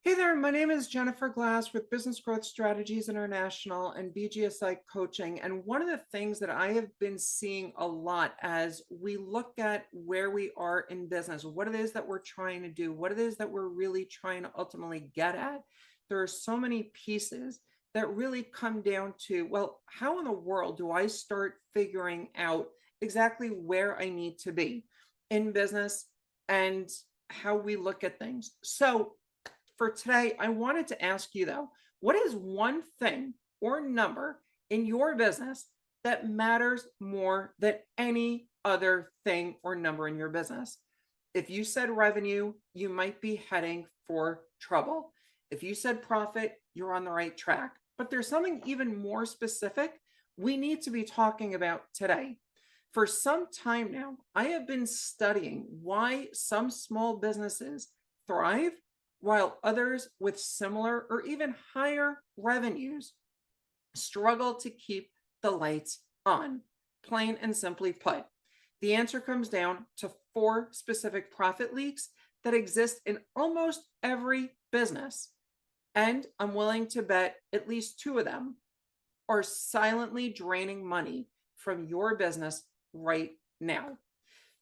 Hey there, my name is Jennifer Glass with Business Growth Strategies International and BGSI Coaching. And one of the things that I have been seeing a lot as we look at where we are in business, what it is that we're trying to do, what it is that we're really trying to ultimately get at, there are so many pieces that really come down to, well, how in the world do I start figuring out exactly where I need to be in business and how we look at things? So, for today, I wanted to ask you though, what is one thing or number in your business that matters more than any other thing or number in your business? If you said revenue, you might be heading for trouble. If you said profit, you're on the right track. But there's something even more specific we need to be talking about today. For some time now, I have been studying why some small businesses thrive while others with similar or even higher revenues struggle to keep the lights on. Plain and simply put, the answer comes down to four specific profit leaks that exist in almost every business. And I'm willing to bet at least two of them are silently draining money from your business right now.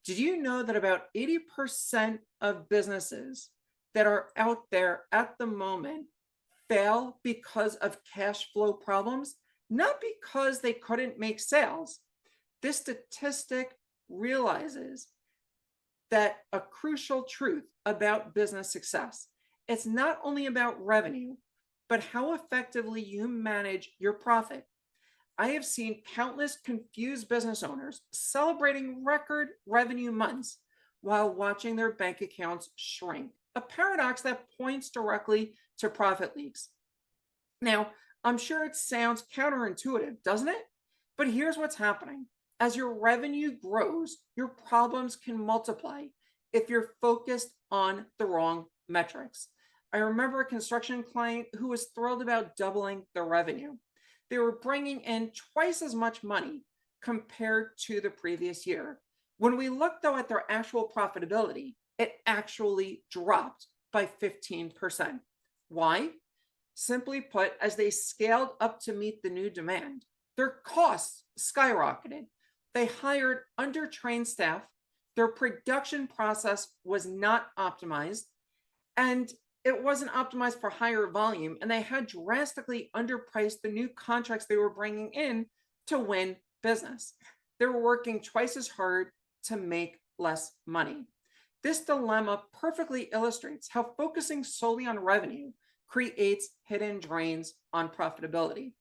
Did you know that about 80% of businesses that are out there at the moment fail because of cash flow problems, not because they couldn't make sales? This statistic realizes that a crucial truth about business success. It's not only about revenue, but how effectively you manage your profit. I have seen countless confused business owners celebrating record revenue months while watching their bank accounts shrink, a paradox that points directly to profit leaks. Now, I'm sure it sounds counterintuitive, doesn't it? But here's what's happening. As your revenue grows, your problems can multiply if you're focused on the wrong metrics. I remember a construction client who was thrilled about doubling their revenue. They were bringing in twice as much money compared to the previous year. When we looked, though, at their actual profitability, it actually dropped by 15%. Why? Simply put, as they scaled up to meet the new demand, their costs skyrocketed. They hired undertrained staff, their production process was not optimized, and it wasn't optimized for higher volume, and they had drastically underpriced the new contracts they were bringing in to win business. They were working twice as hard to make less money. This dilemma perfectly illustrates how focusing solely on revenue creates hidden drains on profitability.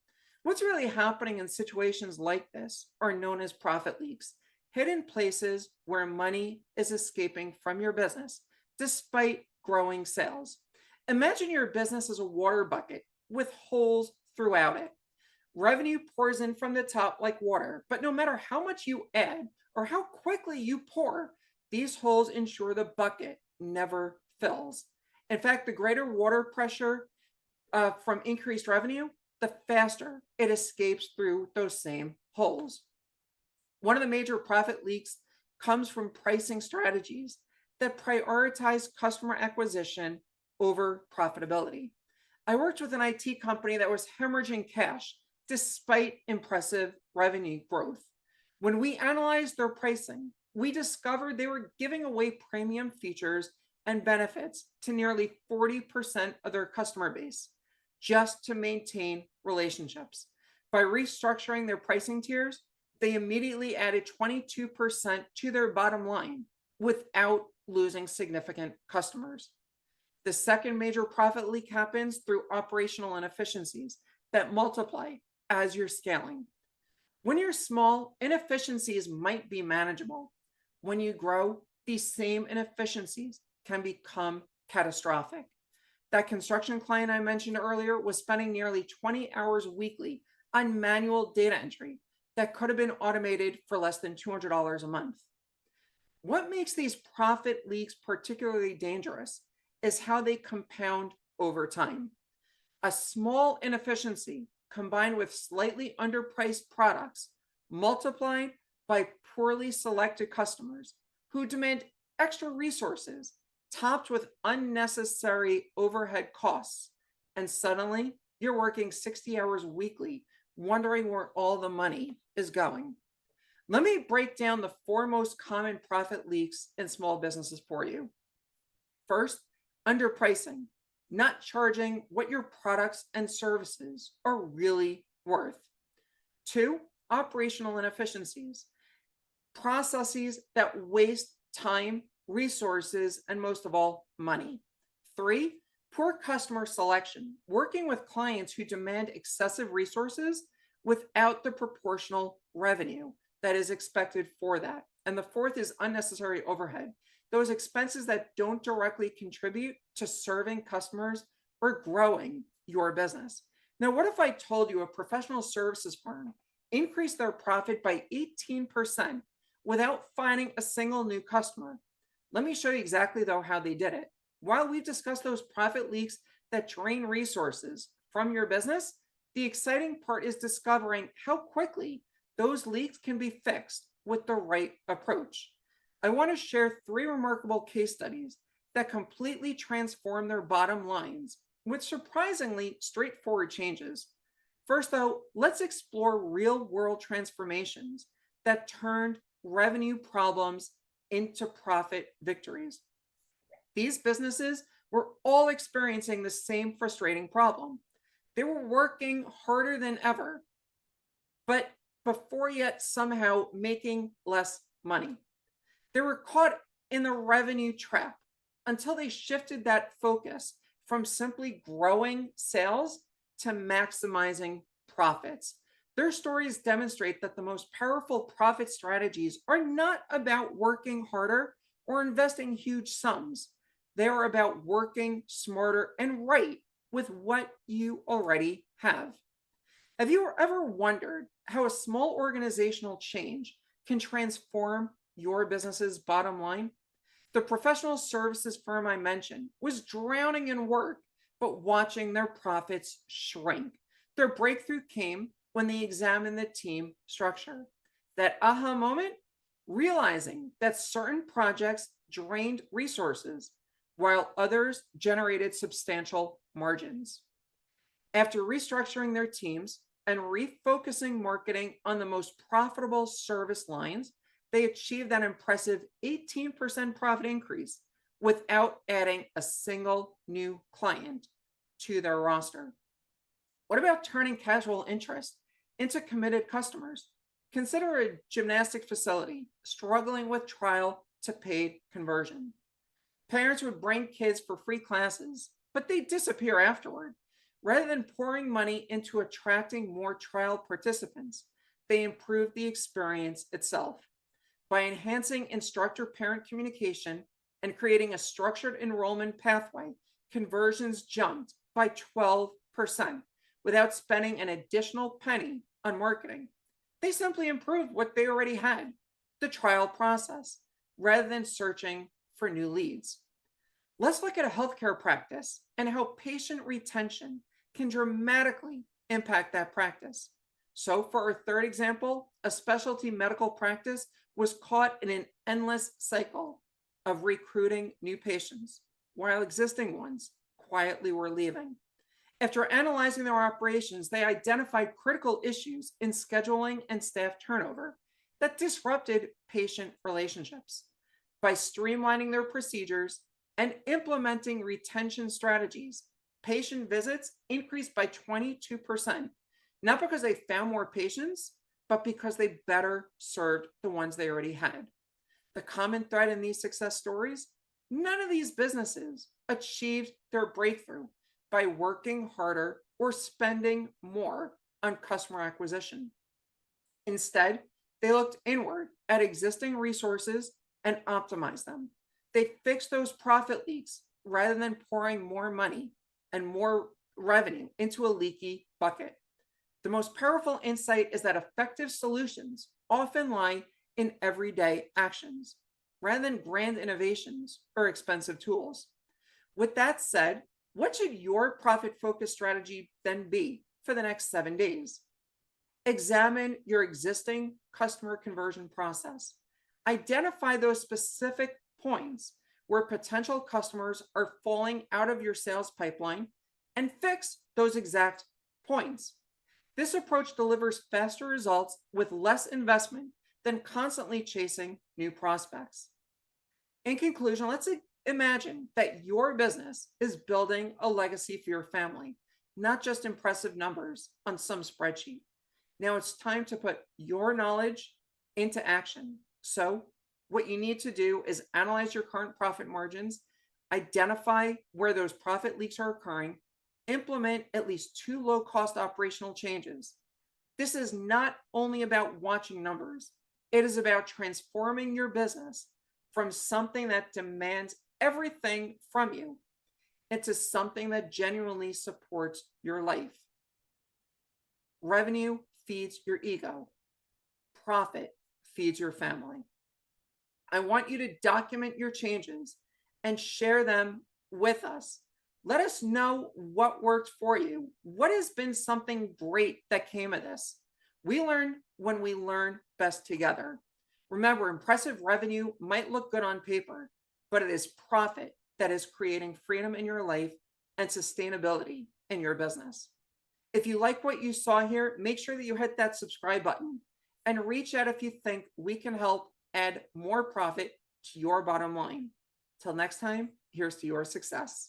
What's really happening in situations like this are known as profit leaks, hidden places where money is escaping from your business despite growing sales. Imagine your business as a water bucket with holes throughout it. Revenue pours in from the top like water, but no matter how much you add or how quickly you pour, these holes ensure the bucket never fills. In fact, the greater water pressure from increased revenue, the faster it escapes through those same holes. One of the major profit leaks comes from pricing strategies that prioritize customer acquisition over profitability. I worked with an IT company that was hemorrhaging cash despite impressive revenue growth. When we analyzed their pricing, we discovered they were giving away premium features and benefits to nearly 40% of their customer base just to maintain relationships. By restructuring their pricing tiers, they immediately added 22% to their bottom line without losing significant customers. The second major profit leak happens through operational inefficiencies that multiply as you're scaling. When you're small, inefficiencies might be manageable. When you grow, these same inefficiencies can become catastrophic. That construction client I mentioned earlier was spending nearly 20 hours weekly on manual data entry that could have been automated for less than $200 a month. What makes these profit leaks particularly dangerous is how they compound over time. A small inefficiency combined with slightly underpriced products multiplied by poorly selected customers who demand extra resources topped with unnecessary overhead costs. And suddenly you're working 60 hours weekly, wondering where all the money is going. Let me break down the four most common profit leaks in small businesses for you. First, underpricing, not charging what your products and services are really worth. Two, operational inefficiencies, processes that waste time, resources, and most of all, money. Three, poor customer selection, working with clients who demand excessive resources without the proportional revenue that is expected for that. And the fourth is unnecessary overhead, those expenses that don't directly contribute to serving customers or growing your business. Now, what if I told you a professional services firm increased their profit by 18% without finding a single new customer? Let me show you exactly, though, how they did it. While we've discussed those profit leaks that drain resources from your business, the exciting part is discovering how quickly those leaks can be fixed with the right approach. I want to share three remarkable case studies that completely transform their bottom lines with surprisingly straightforward changes. First, though, let's explore real world transformations that turned revenue problems into profit victories. These businesses were all experiencing the same frustrating problem. They were working harder than ever, but before yet somehow making less money. They were caught in the revenue trap until they shifted that focus from simply growing sales to maximizing profits. Their stories demonstrate that the most powerful profit strategies are not about working harder or investing huge sums. They are about working smarter and right with what you already have. Have you ever wondered how a small organizational change can transform your business's bottom line? The professional services firm I mentioned was drowning in work, but watching their profits shrink. Their breakthrough came when they examined the team structure. That aha moment, realizing that certain projects drained resources while others generated substantial margins. After restructuring their teams and refocusing marketing on the most profitable service lines, they achieved an impressive 18% profit increase without adding a single new client to their roster. What about turning casual interest into committed customers? Consider a gymnastic facility struggling with trial to paid conversion. Parents would bring kids for free classes, but they disappear afterward. Rather than pouring money into attracting more trial participants, they improved the experience itself. By enhancing instructor-parent communication and creating a structured enrollment pathway, conversions jumped by 12% without spending an additional penny on marketing. They simply improved what they already had, the trial process, rather than searching for new leads. Let's look at a healthcare practice and how patient retention can dramatically impact that practice. So, for our third example, a specialty medical practice was caught in an endless cycle of recruiting new patients, while existing ones quietly were leaving. After analyzing their operations, they identified critical issues in scheduling and staff turnover that disrupted patient relationships. By streamlining their procedures and implementing retention strategies, patient visits increased by 22%, not because they found more patients, but because they better served the ones they already had. The common thread in these success stories: none of these businesses achieved their breakthrough by working harder or spending more on customer acquisition. Instead, they looked inward at existing resources and optimized them. They fixed those profit leaks rather than pouring more money and more revenue into a leaky bucket. The most powerful insight is that effective solutions often lie in everyday actions rather than grand innovations or expensive tools. With that said, what should your profit focused strategy then be for the next 7 days? Examine your existing customer conversion process. Identify those specific points where potential customers are falling out of your sales pipeline and fix those exact points. This approach delivers faster results with less investment than constantly chasing new prospects. In conclusion, let's imagine that your business is building a legacy for your family, not just impressive numbers on some spreadsheet. Now it's time to put your knowledge into action. So, what you need to do is analyze your current profit margins, identify where those profit leaks are occurring, implement at least 2 low cost operational changes. This is not only about watching numbers, it is about transforming your business from something that demands everything from you into something that genuinely supports your life. Revenue feeds your ego, profit feeds your family. I want you to document your changes and share them with us. Let us know what worked for you. What has been something great that came of this? We learn when we learn best together. Remember, impressive revenue might look good on paper, but it is profit that is creating freedom in your life and sustainability in your business. If you like what you saw here, make sure that you hit that subscribe button and reach out if you think we can help add more profit to your bottom line. Till next time, here's to your success.